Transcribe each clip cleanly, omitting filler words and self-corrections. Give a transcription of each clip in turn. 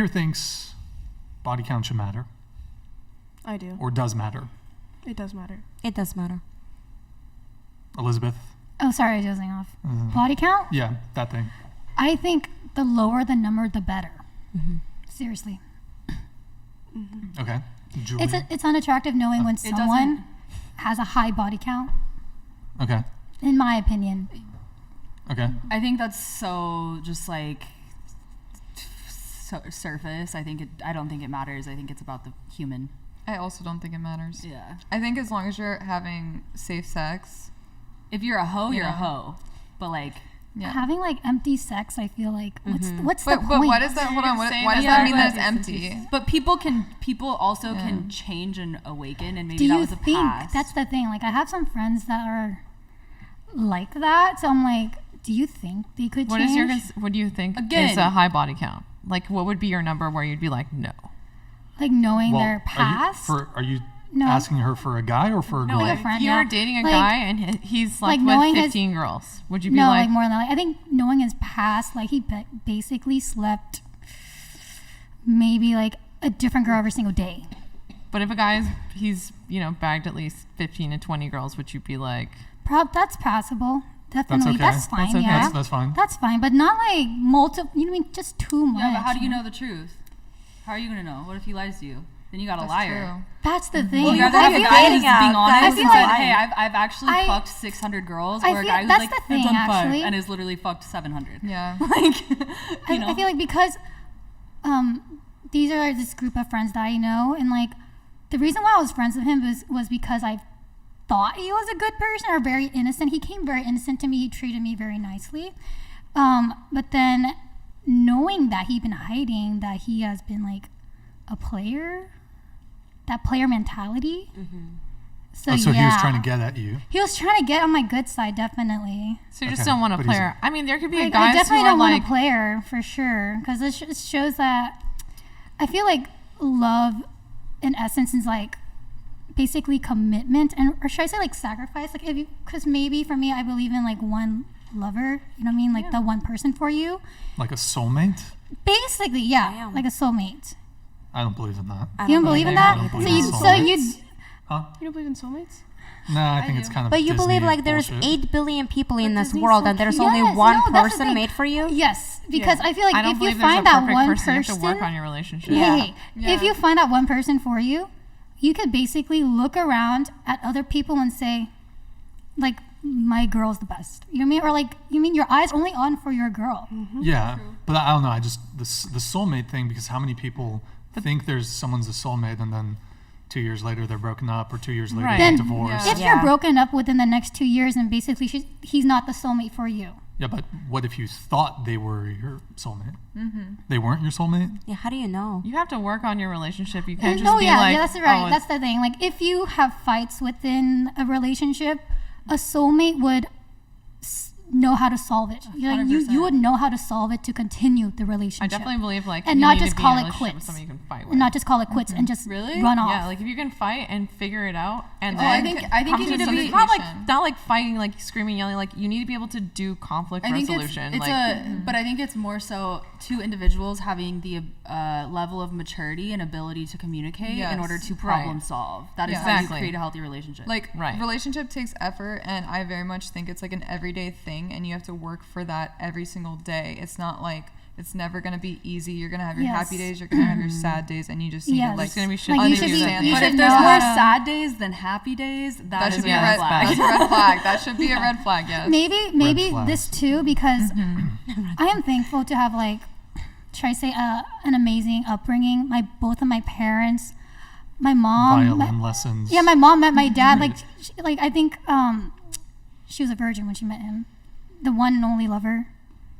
here thinks body count should matter? I do. Or does matter? It does matter. It does matter. Elizabeth? Oh, sorry, I was dozing off. Body count? Yeah, that thing. I think the lower the number, the better. Seriously. Okay. Julie? It's unattractive knowing when someone has a high body count, Okay. in my opinion. Okay. I think that's so just like surface. I don't think it matters. I think it's about the human. I also don't think it matters. Yeah. I think as long as you're having safe sex. If you're a hoe, you're a Yeah. hoe. But like, Yeah. Having like empty sex, I feel like what's the But point? what is that? Hold on. Why does Yeah, that mean that but- it's empty? but people also can change and awaken, and maybe Do that you was a think past. that's the thing? Like I have some friends that are like that, so I'm like, do you think they could What change? what do you think Again. is a high body count? Like, what would be your number where you'd be like, no? Like knowing Well, their past. Are you No. asking her for a guy or for a girl? Like a If friend, you yeah. were dating a Like- guy and he's like like knowing with his- 15 girls, would you be No, like, like more than that. Like, I think knowing his past, like he basically slept maybe like a different girl every single day. but if a guy he's bagged at least 15 to 20 girls, would you be like, That's passable. Definitely. okay. That's fine. That's okay. Yeah. That's fine. That's fine, but not like multiple. You know what I mean? Just too much. Yeah, but how do you know the truth? How are you gonna know? What if he lies to you? Then you got a That's liar. true. That's the thing. Well, you rather have than a a guy dating who's app. being honest Guys and feel said, like- "Hey, I've actually I- fucked 600 girls," I or a feel guy who's that's like, the "I've thing, done 5," actually. and has literally fucked 700. Yeah. Like, I feel like because these are this group of friends that I know, and like the reason why I was friends with him was because I thought he was a good person or very innocent. He came very innocent to me. He treated me very nicely. But then knowing that he'd been hiding, that he has been like a player, that player mentality. So, So yeah. he was trying to get at you. He was trying to get on my good side, definitely. so you just Okay, don't want a but he's- player? I mean, there could be Like, guys I definitely who are don't like, want a player for sure, because it shows that I feel like love, in essence, is like basically commitment, and or should I say like sacrifice? Like because maybe for me, I believe in like one lover. You know what I mean? Like the one person for you. Like a soulmate? Basically, yeah, Damn. like a soulmate. I don't believe in that. You don't believe in I that? don't So believe in you soulmates. Huh? You don't believe in soulmates? No, I think it's kind of But you believe Disney like there's bullshit. 8 billion people in this Disney's world so and there's cute. only Yes, one no, that's the person thing. made for you? Yes, because I feel like I don't if you believe there's a find that perfect one person. person, You have to work on your relationship. Hey, Yeah. if you find that one person for you, you could basically look around at other people and say, like, my girl's the best. You know what I mean? Or like, you mean your eyes only on for your girl. Yeah, but I don't know. I just the soulmate thing, because how many people think there's someone's a soulmate and then 2 years later they're broken up, or 2 years later Right. they're Then divorced. if Yeah. you're broken up within the next 2 years and basically he's not the soulmate for you. Yeah, but what if you thought they were your soulmate? They weren't your soulmate? Yeah, how do you know? You have to work on your relationship. You can't just No, be yeah, like, yeah, that's right. oh, That's the thing. Like, if you have fights within a relationship, a soulmate would know how to solve it. You're like, you 100%. would know how to solve it to continue the relationship. I definitely believe like And you not need just to be call in a it relationship with quits. somebody you can fight with. and not just call it quits and just Really? run off. Yeah, like if you can fight and figure it out, and Well, I then think you come need to some- be- not like fighting, like screaming, yelling. Like you need to be able to do conflict I think resolution. it's like but I think it's more so two individuals having the level of maturity and ability to communicate in Yes. order to problem solve. That is Yeah. how you Exactly. create a healthy relationship. Like Right. relationship takes effort, and I very much think it's like an everyday thing, and you have to work for that every single day. It's not like it's never gonna be easy. You're gonna have your Yes. happy days, you're gonna have your sad days, and you just need Yes. to like It's gonna be shit. Like, you should understand be- you that. but should if there's know more how to- sad days than happy days, that is should be a a red red flag. That's a red flag. That should be a red flag. Yes. Maybe flags. this too, because I am thankful to have like, should I say, an amazing upbringing. Both of my parents, my mom, Violin lessons. yeah, my mom met my dad. Like, like I think she was a virgin when she met him, the one and only lover.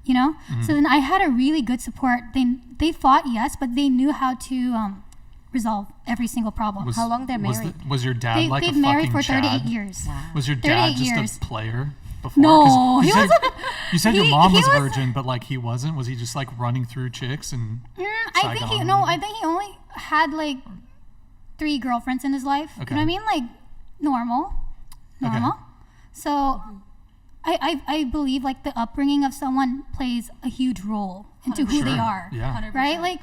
You know. So then I had a really good support. They fought, yes, but they knew how to resolve every single problem. How long they're was married? Was your dad like a They've fucking married for Chad? 38 years. Was your dad 38 just years. a player before? No, 'Cause he you said, wasn't. You said your He- mom he was a was- virgin, but like he wasn't. Was he just like running through chicks and? I think Saigon? I think he only had like 3 girlfriends in his life. Okay. You know what I mean? Like normal. So I believe like the upbringing of someone plays a huge role into who they Sure. are. Yeah. 100%. Right? Like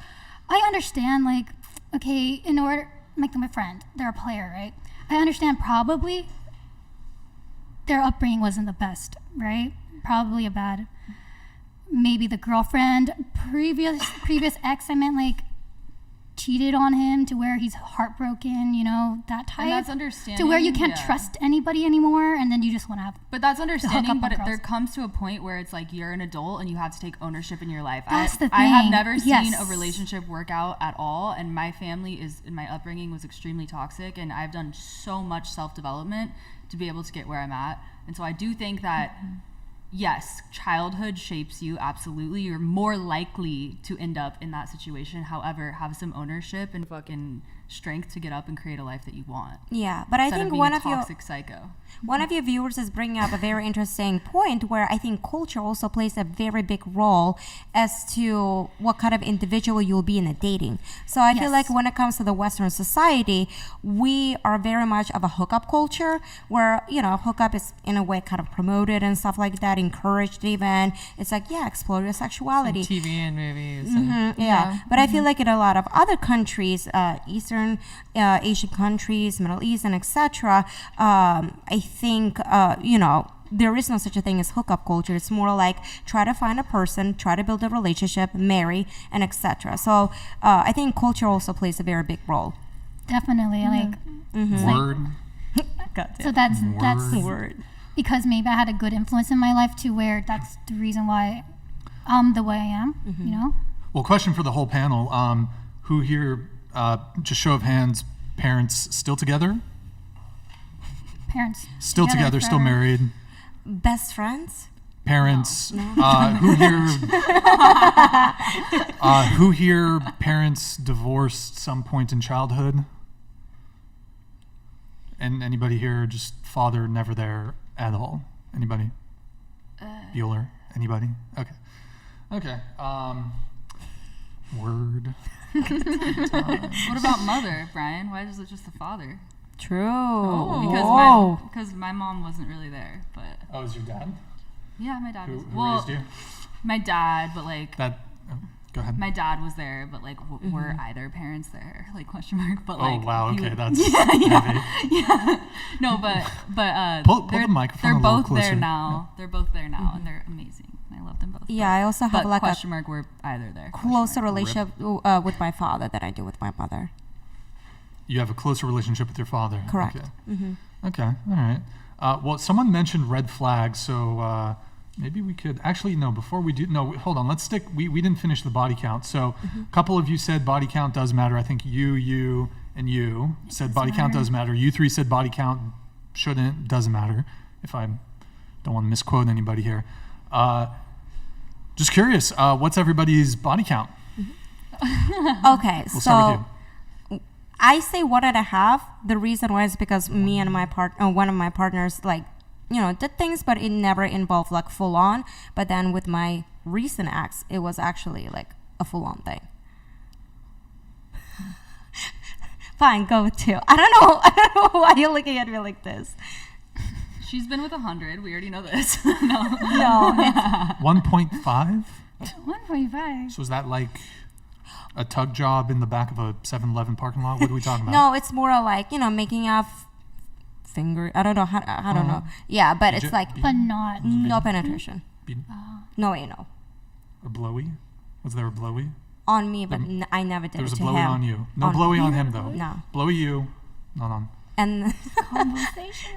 I understand, like, okay, in order, like my friend, they're a player, right? I understand probably their upbringing wasn't the best, right? Probably a bad, maybe the girlfriend, previous ex, I meant, like, cheated on him to where he's heartbroken, you know, that type. And that's understanding. To where you can't yeah. trust anybody anymore, and then you just want to have. But that's understanding. on But girls. there comes to a point where it's like you're an adult and you have to take ownership in your life. That's the I have thing. never seen Yes. a relationship work out at all, and my family and my upbringing was extremely toxic, and I've done so much self-development to be able to get where I'm at. And so I do think that. Yes, childhood shapes you, absolutely. You're more likely to end up in that situation. However, have some ownership and fucking strength to get up and create a life that you want. Yeah, but I Instead think of being one a of your toxic psycho. One of your viewers is bringing up a very interesting point where I think culture also plays a very big role as to what kind of individual you'll be in a dating. So I feel like when it comes to the Western society, we are very much of a hookup culture where, you know, hookup is in a way kind of promoted and stuff like that, encouraged even. It's like, yeah, explore your sexuality. TV and movies. And Yeah, but I feel like in a lot of other countries, Eastern Asian countries, Middle East, and etc., I think you know, there is no such a thing as hookup culture. It's more like try to find a person, try to build a relationship, marry, and etc. So I think culture also plays a very big role. Definitely, like, Word. so that's Word. because maybe I had a good influence in my life to where that's the reason why I'm the way I am, you know? Well, question for the whole panel. Who here, just show of hands, parents still together? Parents. Still together, still forever. married? Best friends? Parents. Who here parents divorced some point in childhood? And anybody here just father never there at all? Anybody? Bueller? Anybody? Okay. Okay. Word. What about mother, Brian? Why is it just the father? True. Because my mom wasn't really there, but Oh, is your dad? yeah, my dad Who was. raised you? My dad, but like That. Oh, go ahead. my dad was there, but like were either parents there? Like question mark. But Oh like wow. he Okay, would- that's yeah, heavy. yeah. No, but Pull they're, the microphone they're a little both there closer. now. They're both there now, and they're amazing. I love them both. Yeah, I also have But like a question mark, we're either there. question closer mark. relationship with my father than I do with my mother. You have a closer relationship with your father. Correct. Okay. Mm-hmm. Okay. All right. Well, someone mentioned red flags, so maybe we could actually no. Before we do, no. Hold on. Let's stick. We didn't finish the body count. So a couple of you said body count does matter. I think you, and you said body count does matter. You three said body count shouldn't, doesn't matter. If I don't want to misquote anybody here. Just curious. What's everybody's body count? Okay, We'll start with so I say 1.5. The reason why is because me and my one of my partners, like, you know, did things, but it never involved like full on. But then with my recent ex, it was actually like a full on thing. Fine, go with 2. I don't know why you're looking at me like this. She's been with 100. We already know this. No. No, it's 1.5. 1.5. So is that like a tug job in the back of a 7-Eleven parking lot? What are we talking about? no, it's more like, you know, making a finger. I don't know how. I don't know. Yeah, but it's like But not. no penetration, Being- no anal a blowy? Was there a blowy? on me, but I never did There it was a to blowy him. on you. No On- blowy on him though. No. Blowy you, not on. And Conversation.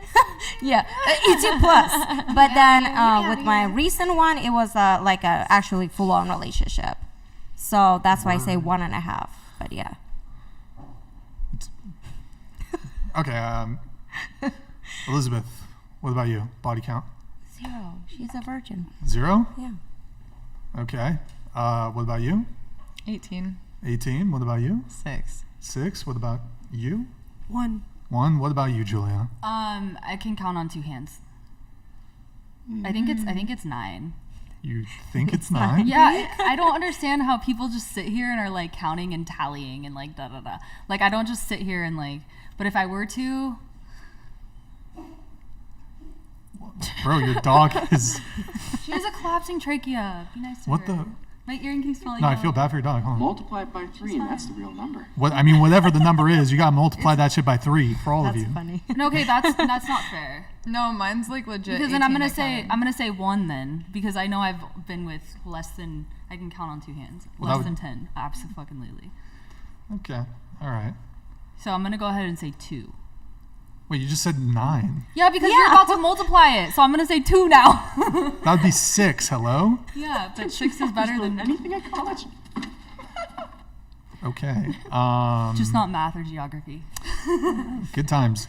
yeah, ET plus. But then with my recent one, it was like a actually full on relationship. So that's why I say 1.5. But yeah. Okay. Elizabeth, what about you? Body count? 0. She's a virgin. 0? Yeah. Okay. What about you? 18. 18. What about you? 6. 6. What about you? 1. 1. What about you, Julia? I can count on 2 hands. I think it's 9. You think it's 9? Yeah, I don't understand how people just sit here and are like counting and tallying and like da da da. Like I don't just sit here and like. But if I were to, Bro, your dog is. she has a collapsing trachea. Be nice to What her. the? My earring keeps falling No, I out. feel bad for your dog. Hold on. Multiply it by 3, and that's the real number. Whatever the number is, you gotta multiply that shit by 3 for all of you. funny. No, okay, that's not fair. No, mine's like legit. Because then I'm 18 gonna that say counted. 1 then, because I know I've been with less than, I can count on 2 hands. Well, that Less would- than 10, absolutely. Okay. All right. So I'm gonna go ahead and say 2. Wait, you just said 9. Yeah, because you're about to multiply it, so I'm gonna say 2 now. That would be 6. Hello? Yeah, but 6 is better than anything at college. Okay. just not math or geography. Good times.